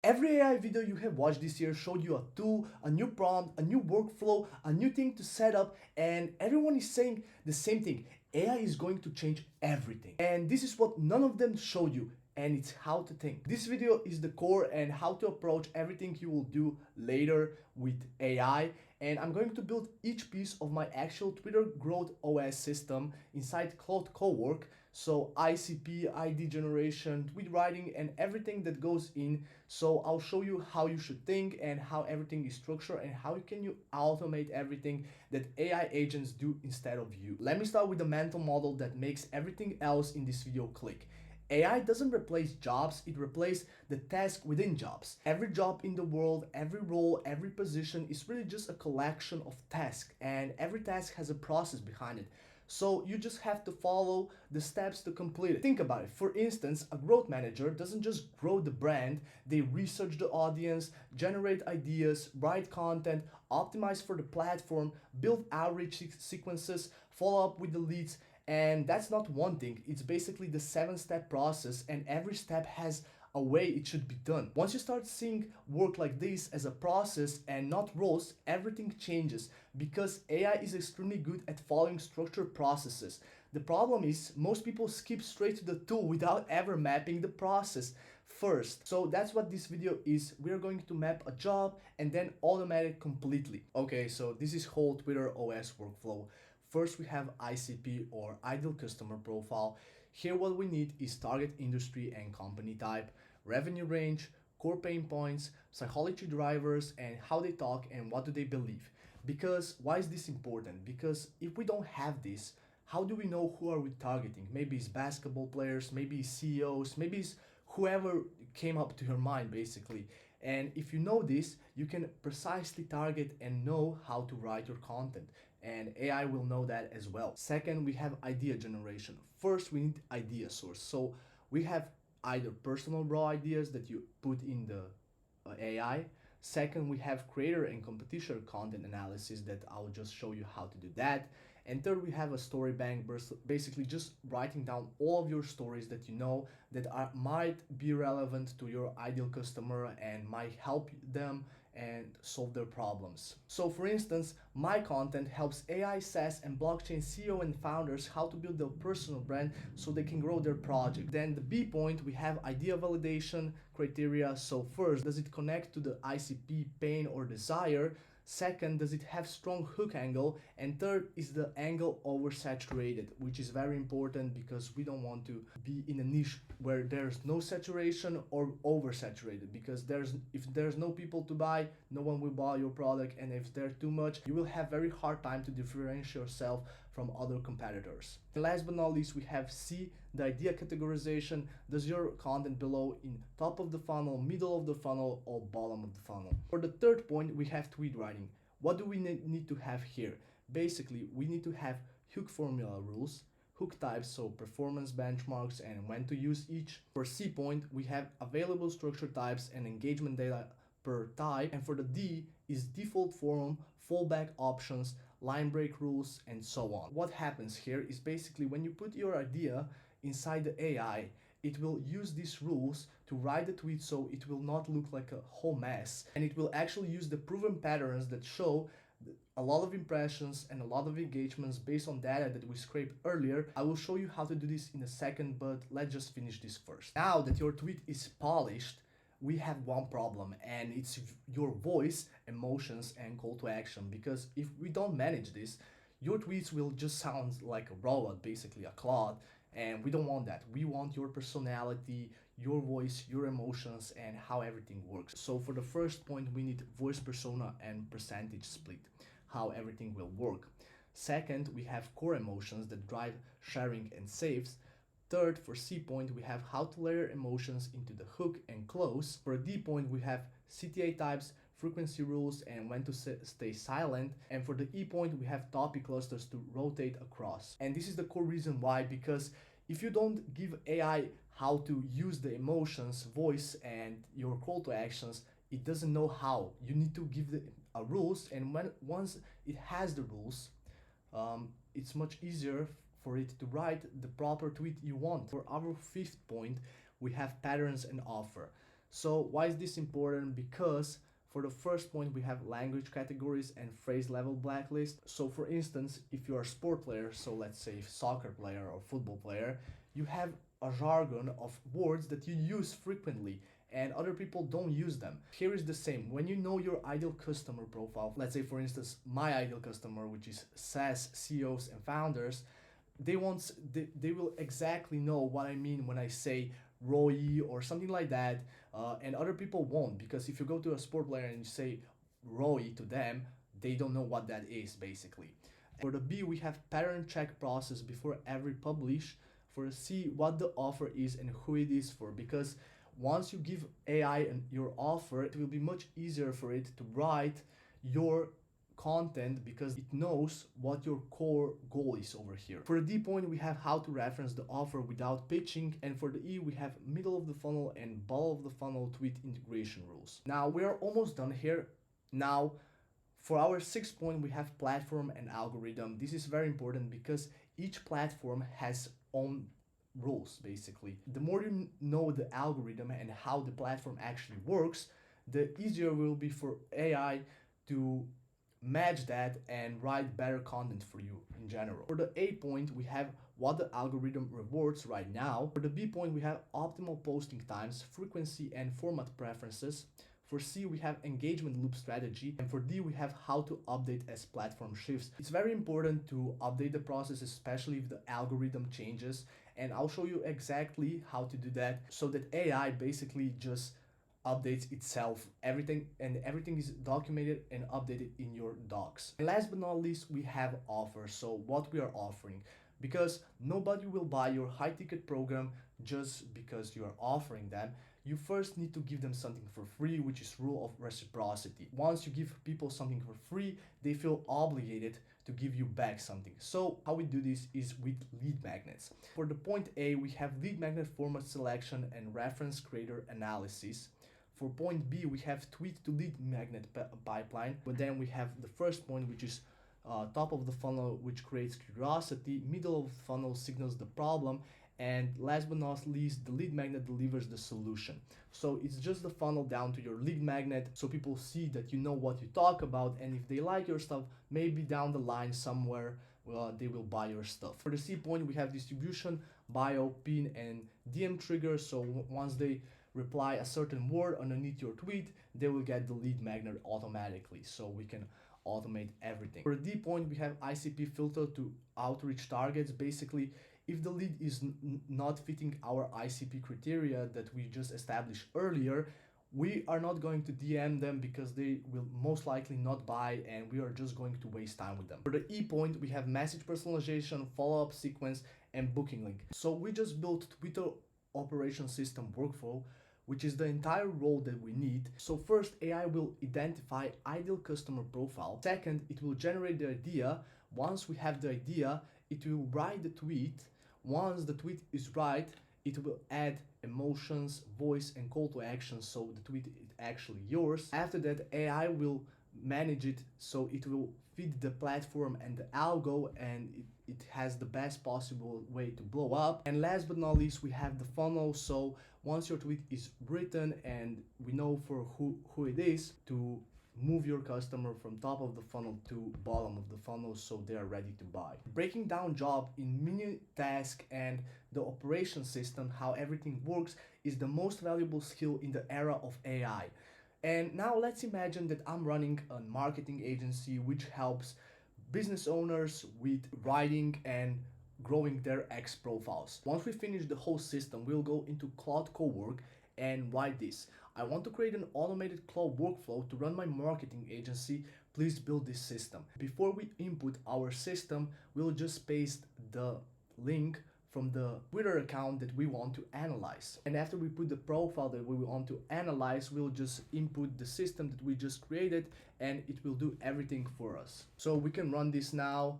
Every AI video you have watched this year showed you a tool, a new prompt, a new workflow, a new thing to set up, and everyone is saying the same thing. AI is going to change everything. And this is what none of them showed you, and it's how to think. This video is the core and how to approach everything you will do later with AI. And I'm going to build each piece of my actual Twitter Growth OS system inside Claude Cowork. So ICP, ID generation, tweet writing, and everything that goes in. So I'll show you how you should think and how everything is structured and how can you automate everything that AI agents do instead of you. Let me start with the mental model that makes everything else in this video click. AI doesn't replace jobs, it replaces the task within jobs. Every job in the world, every role, every position is really just a collection of tasks, and every task has a process behind it. So you just have to follow the steps to complete it. Think about it. For instance, a growth manager doesn't just grow the brand, they research the audience, generate ideas, write content, optimize for the platform, build outreach sequences, follow up with the leads. And that's not one thing, it's basically the 7-step process, and every step has a way it should be done. Once you start seeing work like this as a process and not roles, everything changes because AI is extremely good at following structured processes. The problem is most people skip straight to the tool without ever mapping the process first. So that's what this video is. We're going to map a job and then automate it completely. Okay, so this is whole Twitter OS workflow. First, we have ICP or Ideal Customer Profile. Here what we need is target industry and company type, revenue range, core pain points, psychology drivers, and how they talk and what do they believe. Because why is this important? Because if we don't have this, how do we know who are we targeting? Maybe it's basketball players, maybe it's CEOs, maybe it's whoever came up to your mind basically. And if you know this, you can precisely target and know how to write your content. And AI will know that as well. Second, we have idea generation. First, we need idea source. So we have either personal raw ideas that you put in the AI. Second, we have creator and competition content analysis that I'll just show you how to do that. And third, we have a story bank, basically just writing down all of your stories that you know that might be relevant to your ideal customer and might help them and solve their problems. So for instance, my content helps AI, SaaS, and blockchain CEO and founders how to build their personal brand so they can grow their project. Then the B point, we have idea validation criteria. So first, does it connect to the ICP pain or desire? Second, does it have strong hook angle? And third, is the angle oversaturated, which is very important because we don't want to be in a niche where there's no saturation or oversaturated, because if there's no people to buy, no one will buy your product, and if there's too much, you will have very hard time to differentiate yourself from other competitors. And last but not least, we have C, the idea categorization. Does your content belong in top of the funnel, middle of the funnel, or bottom of the funnel? For the third point, we have tweet writing. What do we need to have here? Basically, we need to have hook formula rules, hook types, so performance benchmarks and when to use each. For C point, we have available structure types and engagement data per type. And for the D is default form, fallback options, line break rules, and so on. What happens here is basically when you put your idea inside the AI, it will use these rules to write the tweet so it will not look like a whole mess, and it will actually use the proven patterns that show a lot of impressions and a lot of engagements based on data that we scraped earlier. I will show you how to do this in a second, but let's just finish this first. Now that your tweet is polished, we have one problem, and it's your voice, emotions, and call to action. Because if we don't manage this, your tweets will just sound like a robot, basically a Claude, and we don't want that. We want your personality, your voice, your emotions, and how everything works. So for the first point, we need voice persona and percentage split, how everything will work. Second, we have core emotions that drive sharing and saves. Third, for C point, we have how to layer emotions into the hook and close. For D point, we have CTA types, frequency rules, and when to stay silent. And for the E point, we have topic clusters to rotate across. And this is the core reason why, because if you don't give AI how to use the emotions, voice, and your call to actions, it doesn't know how. You need to give the rules, and once it has the rules, it's much easier for it to write the proper tweet you want. For our fifth point, we have patterns and offer. So why is this important? Because for the first point, we have language categories and phrase level blacklist. So for instance, if you are a sport player, so let's say soccer player or football player, you have a jargon of words that you use frequently and other people don't use them. Here is the same. When you know your ideal customer profile, let's say for instance, my ideal customer, which is SaaS CEOs and founders, they will exactly know what I mean when I say ROI or something like that, and other people won't, because if you go to a sport player and you say ROI to them, they don't know what that is basically. For the B, we have pattern check process before every publish. For the C, what the offer is and who it is for, because once you give AI your offer, it will be much easier for it to write your content because it knows what your core goal is over here. For the D point, we have how to reference the offer without pitching, and for the E, we have middle of the funnel and bottom of the funnel tweet integration rules. Now we are almost done here. Now for our sixth point, we have platform and algorithm. This is very important because each platform has own rules basically. The more you know the algorithm and how the platform actually works, the easier it will be for AI to match that and write better content for you in general. For the A point, we have what the algorithm rewards right now. For the B point, we have optimal posting times, frequency, and format preferences. For C, we have engagement loop strategy. And for D, we have how to update as platform shifts. It's very important to update the process, especially if the algorithm changes. And I'll show you exactly how to do that so that AI basically just updates itself, everything is documented and updated in your docs. And last but not least, we have offers. So what we are offering, because nobody will buy your high ticket program just because you are offering them. You first need to give them something for free, which is rule of reciprocity. Once you give people something for free, they feel obligated to give you back something. So how we do this is with lead magnets. For the point A, we have lead magnet format selection and reference creator analysis. For point B, we have tweet to lead magnet pipeline, but then we have the first point, which is top of the funnel, which creates curiosity, middle of the funnel signals the problem, and last but not least, the lead magnet delivers the solution. So it's just the funnel down to your lead magnet, so people see that you know what you talk about, and if they like your stuff, maybe down the line somewhere they will buy your stuff. For the C point, we have distribution, bio, pin, and DM triggers. So once they reply a certain word underneath your tweet, they will get the lead magnet automatically. So we can automate everything. For the D point, we have ICP filter to outreach targets. Basically, if the lead is not fitting our ICP criteria that we just established earlier, we are not going to DM them because they will most likely not buy, and we are just going to waste time with them. For the E point, we have message personalization, follow-up sequence, and booking link. So we just built Twitter operation system workflow, which is the entire role that we need. So first, AI will identify ideal customer profile. Second, it will generate the idea. Once we have the idea, it will write the tweet. Once the tweet is right, it will add emotions, voice, and call to action, so the tweet is actually yours. After that, AI will manage it, so it will feed the platform and the algo, and it has the best possible way to blow up. And last but not least, we have the funnel. So once your tweet is written and we know for who it is, to move your customer from top of the funnel to bottom of the funnel so they are ready to buy. Breaking down job in mini task and the operation system, how everything works, is the most valuable skill in the era of AI. And now let's imagine that I'm running a marketing agency which helps business owners with writing and growing their X profiles. Once we finish the whole system, we'll go into Claude Cowork and write this. I want to create an automated Claude workflow to run my marketing agency. Please build this system. Before we input our system, we'll just paste the link from the Twitter account that we want to analyze. And after we put the profile that we want to analyze, we'll just input the system that we just created and it will do everything for us. So we can run this now,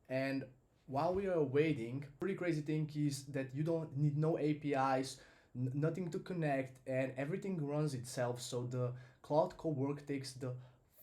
and while we are waiting, pretty crazy thing is that you don't need no APIs, nothing to connect, and everything runs itself. So the Claude Cowork takes the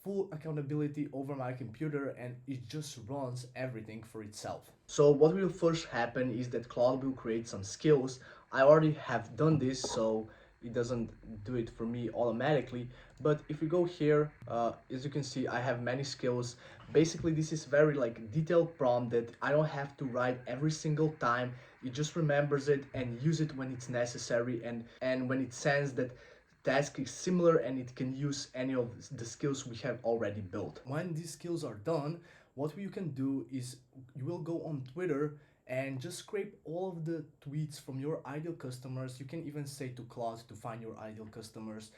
full accountability over my computer and it just runs everything for itself. So what will first happen is that Claude will create some skills. I already have done this, so it doesn't do it for me automatically. But if we go here, as you can see, I have many skills. Basically, this is very like detailed prompt that I don't have to write every single time. It just remembers it and use it when it's necessary, and when it sends that task is similar, and it can use any of the skills we have already built. When these skills are done, what you can do is you will go on Twitter and just scrape all of the tweets from your ideal customers. You can even say to Claude to find your ideal customers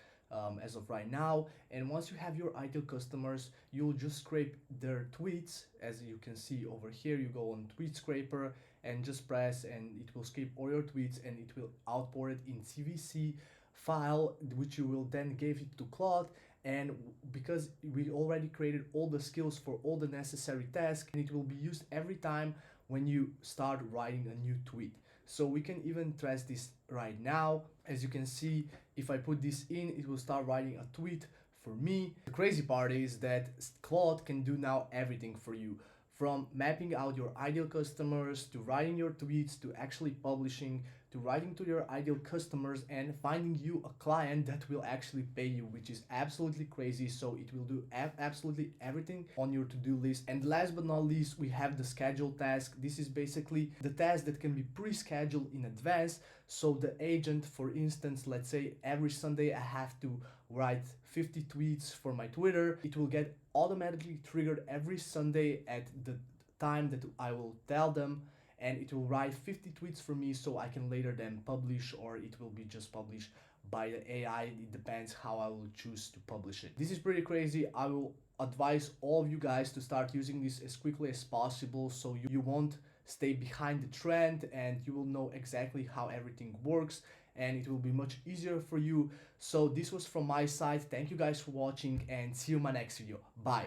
as of right now. And once you have your ideal customers, you'll just scrape their tweets. As you can see over here, you go on Tweet Scraper and just press, and it will scrape all your tweets, and it will output it in CVC file, which you will then give it to Claude. And because we already created all the skills for all the necessary tasks, and it will be used every time when you start writing a new tweet. So we can even test this right now. As you can see, if I put this in, it will start writing a tweet for me. The crazy part is that Claude can do now everything for you, from mapping out your ideal customers, to writing your tweets, to actually publishing, to writing to your ideal customers, and finding you a client that will actually pay you, which is absolutely crazy. So it will do absolutely everything on your to-do list. And last but not least, we have the schedule task. This is basically the task that can be pre-scheduled in advance. So the agent, for instance, let's say every Sunday I have to write 50 tweets for my Twitter. It will get automatically triggered every Sunday at the time that I will tell them, and it will write 50 tweets for me, so I can later then publish, or it will be just published by the AI. It depends how I will choose to publish it. This is pretty crazy. I will advise all of you guys to start using this as quickly as possible, so you won't stay behind the trend, and you will know exactly how everything works, and it will be much easier for you. So this was from my side. Thank you guys for watching, and see you in my next video. Bye.